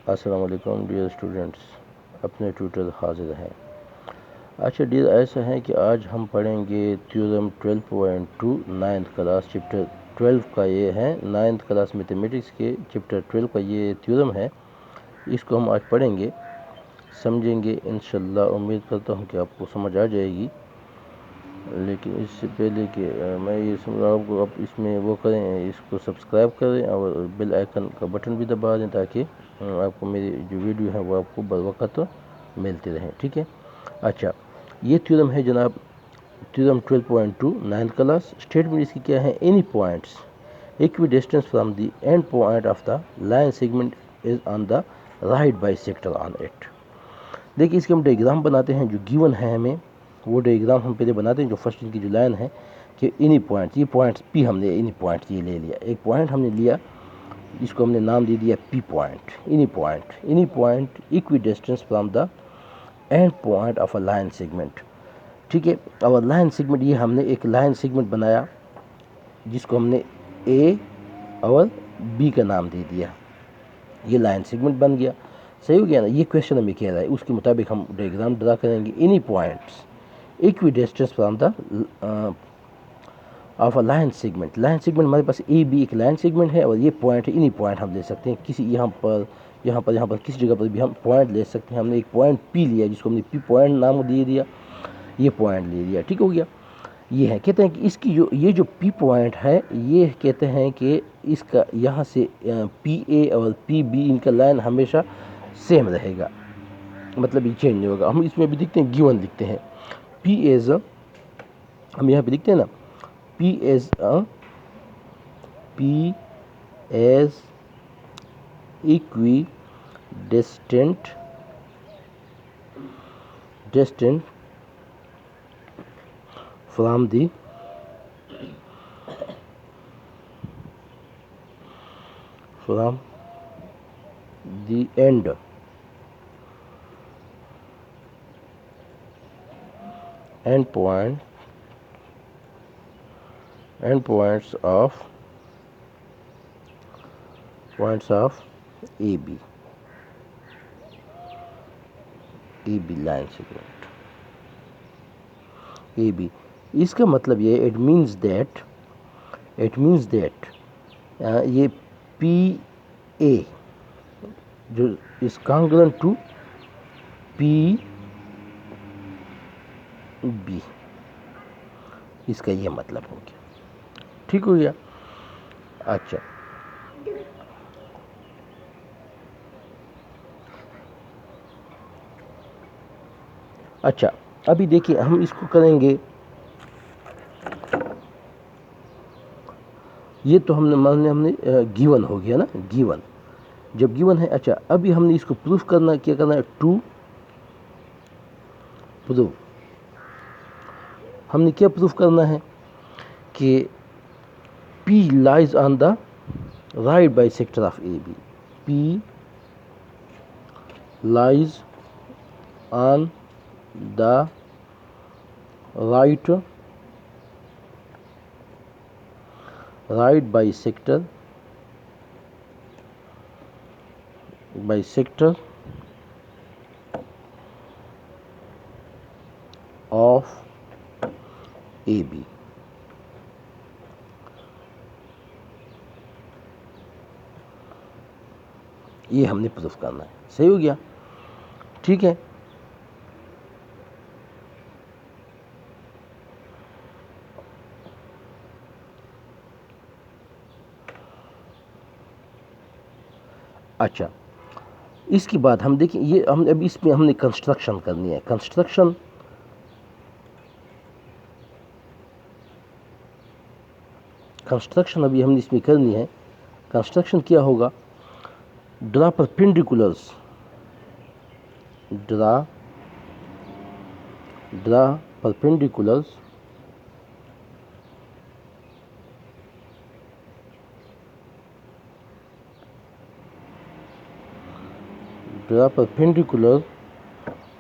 السلام علیکم dear students, اپنے ٹیوٹر حاضر ہیں۔ اچھا ڈیئر، ایسا ہے کہ آج ہم پڑھیں گے تھیورم 12.2 9th کلاس چیپٹر 12 کا، یہ ہے 9th کلاس میتھمیٹکس کے چیپٹر 12 کا یہ تھیورم ہے۔ اس کو ہم آج پڑھیں گے، سمجھیں گے انشاءاللہ۔ امید کرتا ہوں کہ آپ کو سمجھ آ جائے گی، لیکن اس سے پہلے کہ میں یہ سمجھ آپ کو آپ اس میں وہ کریں، اس کو سبسکرائب کریں اور بیل آئیکن کا بٹن بھی دبا دیں تاکہ آپ کو میری جو ویڈیو ہے وہ آپ کو بروقت ملتے رہیں، ٹھیک ہے۔ اچھا، یہ تھیورم ہے جناب، تھیورم 12.2 9th کلاس۔ اسٹیٹمنٹ اس کی کیا ہے؟ Any points equidistance from the end point of the line segment is on the right bisector on it. دیکھیے اس کے ہم ڈائیگرام بناتے ہیں، جو گیون ہے ہمیں وہ ڈائیگرام ہم پہلے بناتے ہیں۔ جو فرسٹ کی جو لائن ہے کہ اینی پوائنٹ، یہ پوائنٹس پی ہم نے اینی پوائنٹ یہ لے لیا، ایک پوائنٹ ہم نے لیا، اس کو ہم نے نام دے دیا P point. Any point equidistance from the end point of a line segment, ٹھیک ہے۔ اور لائن سیگمنٹ، یہ ہم نے ایک لائن سیگمنٹ بنایا جس کو ہم نے اے اور بی کا نام دے دیا، یہ لائن سیگمنٹ بن گیا، صحیح ہو گیا نا۔ یہ کویشچن ہمیں کہہ رہا ہے، اس کے مطابق ہم ڈائیگرام ڈرا کریں گے۔ Any points equidistance from the of a line segment, line segment ہمارے پاس اے بی ایک لائن سیگمنٹ ہے، اور یہ پوائنٹ ہے، اینی پوائنٹ ہم لے سکتے ہیں کسی یہاں پر کسی جگہ پر بھی ہم پوائنٹ لے سکتے ہیں۔ ہم نے ایک پوائنٹ پی لیا جس کو ہم نے پی پوائنٹ نام دے دیا، یہ پوائنٹ لے لیا، ٹھیک ہو گیا۔ یہ ہے کہتے ہیں کہ اس کی یہ جو پی پوائنٹ ہے، یہ کہتے ہیں کہ اس کا یہاں سے پی اے اور پی بی ان کا لائن ہمیشہ سیم رہے گا، مطلب یہ چینج نہیں ہوگا۔ ہم اس میں بھی دیکھتے ہیں، گیون لکھتے ہیں پی ایز، ہم یہاں پہ لکھتے ہیں نا P as equidistant from the end points of A B line segment A B. اس کا مطلب یہ اٹ مینز دیٹ یہ پی اے جو از کانگرنٹ ٹو پی بی، اس کا یہ مطلب ہو گیا، ٹھیک ہو گیا۔ اچھا ابھی دیکھیے ہم اس کو کریں گے، یہ تو ہم نے گیون ہو گیا نا، گیون جب گیون ہے۔ اچھا ابھی ہم نے اس کو پروف کرنا، کیا کرنا ہے؟ ٹو پروف، ہم نے کیا پروف کرنا ہے کہ P lies on the right bisector of A B, P lies on the right bisector of A B. یہ ہم نے پروف کرنا ہے، صحیح ہو گیا، ٹھیک ہے۔ اچھا اس کے بعد ہم دیکھیں، یہ ہم اب اس میں ہم نے کنسٹرکشن کرنی ہے، کنسٹرکشن ابھی ہم نے اس میں کرنی ہے۔ کنسٹرکشن کیا ہوگا؟ ڈرا پرپینڈیکولرز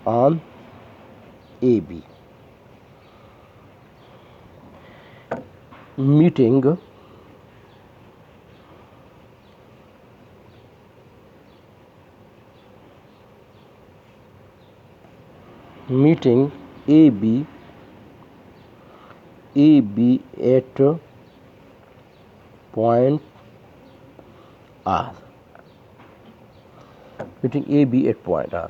on AB meeting meeting AB at point R, meeting AB at point R.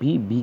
PB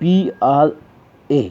PRA,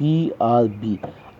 PRB।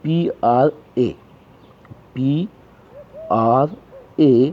PRA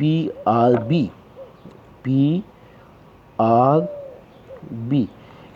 PRB,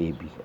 AB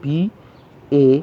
PA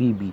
PB,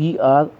PR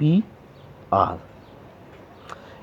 PR।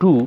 2,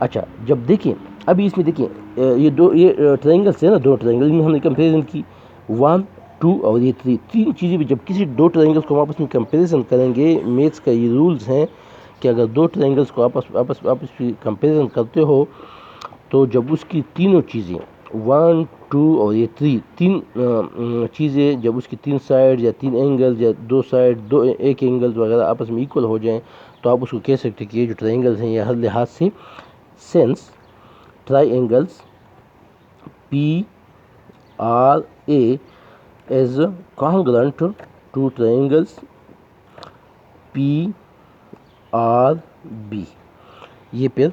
اچھا جب دیکھیں ابھی اس میں دیکھیں یہ ٹرائنگلس ہیں نا، دو ٹرائنگل میں ہم نے کمپیریزن کی 1 2 اور یہ 3 تین چیزیں بھی، جب کسی دو ٹرائنگلس کو ہم آپس میں کمپیریزن کریں گے، میتھس کا یہ رولز ہیں کہ اگر دو ٹرائنگلس کو آپس میں کمپیریزن کرتے ہو تو جب اس کی تینوں چیزیں 1 2 اور یہ 3 تین چیزیں جب اس کی تین سائڈ یا تین اینگل یا دو سائڈ ایک اینگل وغیرہ آپس میں ایکول ہو جائیں تو آپ اس کو کہہ سکتے ہیں کہ یہ جو ٹرائنگلز ہیں یہ ہر لحاظ سے since triangles PRA is congruent to triangles PRB، یہ پھر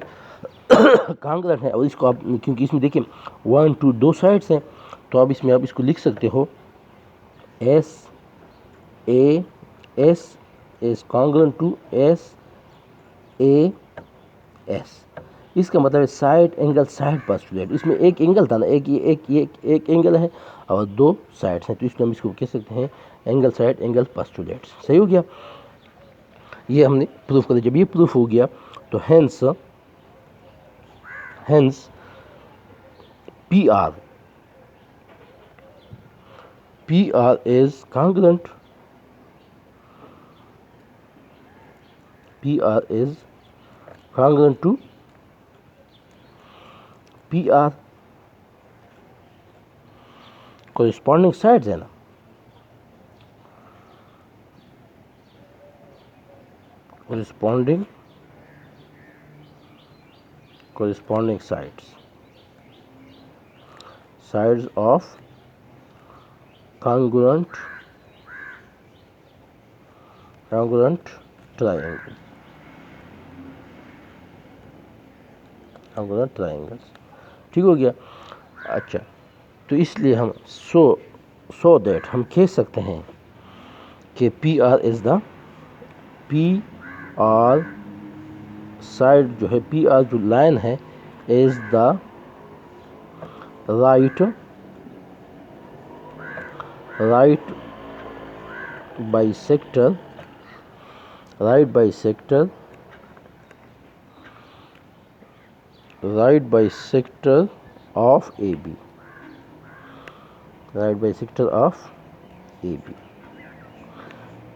کانگرنٹ ہے، اور اس کو آپ کیونکہ اس میں دیکھیں 1 2 دو سائڈس ہیں تو اب اس میں آپ اس کو لکھ سکتے ہو SAS is congruent to SAS، اس کا مطلب ہے سائڈ اینگل سائڈ پاسٹولیٹ، اس میں ایک اینگل تھا نا، ایک اینگل ہے اور دو سائڈس ہیں، تو اس میں ہم اس کو کہہ سکتے ہیں اینگل سائڈ اینگل پاسٹولیٹس۔ صحیح ہو گیا، یہ ہم نے پروف کر دیا۔ جب یہ پروف ہو گیا تو hence PR is congruent to PR، corresponding sides ہے نا، corresponding sides of congruent triangles، ٹھیک ہو گیا۔ اچھا تو اس لیے ہم سو دیٹ ہم کہہ سکتے ہیں کہ پی آر سائڈ جو ہے، پی آر جو لائن ہے is the right bisector of A B,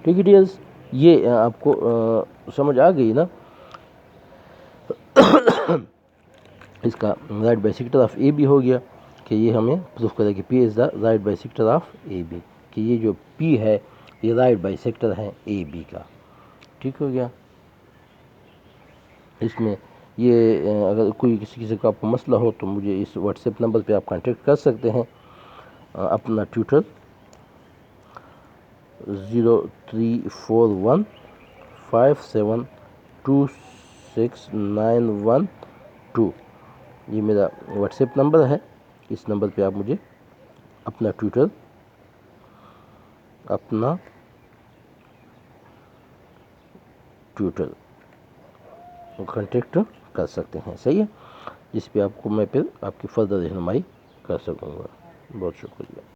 ٹھیک ہے ڈیئرز، یہ آپ کو سمجھ آ گئی نا، اس کا right bisector of A B ہو گیا کہ یہ ہمیں پروف کرے کہ P is the right bisector of A B, کہ یہ جو پی ہے یہ رائٹ بائیسیکٹر ہے اے بی کا، ٹھیک ہو گیا۔ اس میں یہ اگر کوئی کسی کا آپ کو مسئلہ ہو تو مجھے اس واٹس ایپ نمبر پہ آپ کانٹیکٹ کر سکتے ہیں، اپنا ٹیوٹر 034157269112، یہ میرا واٹس ایپ نمبر ہے، اس نمبر پہ آپ مجھے اپنا ٹیوٹر کانٹیکٹ کر سکتے ہیں، صحیح ہے، جس پہ آپ کو میں پھر آپ کی فردر رہنمائی کر سکوں گا۔ بہت شکریہ۔